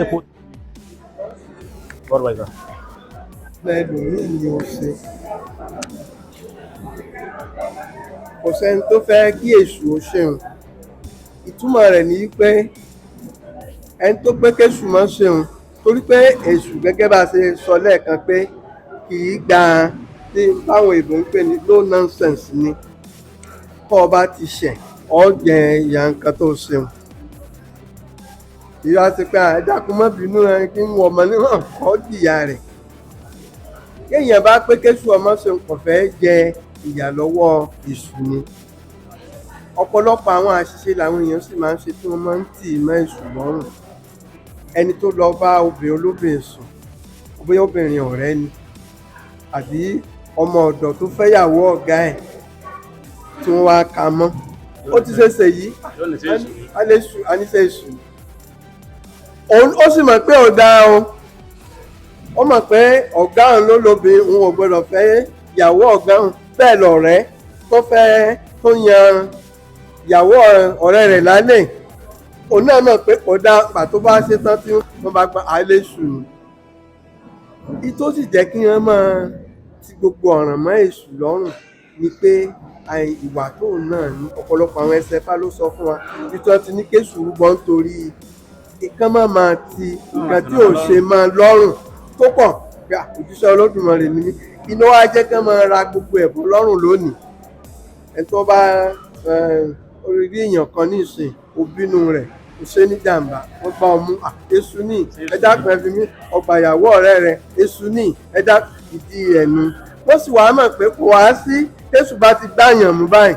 epo bọ́ọ̀rù báyìí kan. Ẹlòmíì ni ó ṣe. Kò sẹ́ni tó fẹ́ kí èṣù ó ṣeun. Ìtumọ̀ rẹ̀ ni pé ẹni tó pé kéṣù má ṣeun torí pé èṣù gẹ́gẹ́ bá ṣe sọ lẹ́ẹ̀kan pé kì í gba tí báwọn èèbó ń pè ní no nonsense ni. Kọ́ ọ bá ti ṣẹ̀ ọ́ jẹ ìyà nǹkan tó ṣeun. Ìyá ti pé àdákun má bínú kí n wọ ọmọ níwọ̀n kọ́ jìyà rẹ̀. Kéèyàn bá pé kéṣù ọmọ ṣeun kò fẹ́ jẹ ìyà lọ́wọ́ èṣù ni. Ọ̀pọ̀lọpọ̀ àwọn àṣìṣe làwọn èèyàn sì máa ń ṣe tí wọ́n máa ń tì mọ́ èṣù lọ́rùn. Ẹni tó lọ bá obìnrin olóbìnrin sùn bóyá obìnrin ọ̀rẹ́ ni àbí ọmọ ọ̀dọ̀ tó fẹ́yàwó ọ̀gá ẹ̀ tí wọ́n wá ka mọ́. Ó ti ṣeéṣe yìí a ní ṣe èṣù. Ó sì mọ̀ pé ó dáa o. Ó mọ̀ pé ọ̀gá òun ló lóbìnrin òun ò gbọdọ̀ fẹ́ ìyàwó ọ̀gá òun bẹ́ẹ̀ lọ̀rẹ́ tó yan ìyàwó ọ̀rẹ́ rẹ̀ lálẹ́. Òun náà mọ̀ pé kò dáa pàtó bá ṣe tán tí wọ́n bá gba àìlèṣù ni. Ìtó sì jẹ́ kí wọ́n máa ti gbogbo ọ̀ràn mọ́ èṣù lọ́rùn ni pé ìwà tóun náà ní ọ̀pọ̀lọpọ̀ àwọn ẹsẹ̀ fá ló sọ fún wa bí tí wọ́n ti ní kéṣù rúbọ nítorí ìkan máa ti nǹkan tí ò ṣe máa lọ́rùn tó pọ̀ pé òjíṣẹ́ Olódùmarè ni mí iná wá jẹ́ kí wọ́n máa ra gbogbo ẹ̀bùn lọ́rùn lónìí. Ẹni tó bá orí èèyàn kan ní ìsìn òbínú rẹ̀ kò ṣe ní jàǹbá wọ́n bá ọmú èṣù ní ẹ̀dá kan fi mí ọgbà ìyàwó ọ̀rẹ́ rẹ̀ èṣù ní ẹ̀dá ìdí ẹ̀nu. Wọ́n sì wá mọ̀ pé kò wá sí èṣù bá ti gbàyàn mú báyìí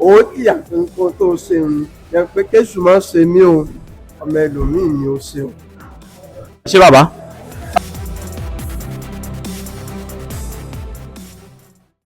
ó kìyà fún nǹkan tó ṣe ń yẹn pé kéṣù má ṣe mí o ọmọ ẹlòmíì ni ó ṣe o. ṣé bàbá.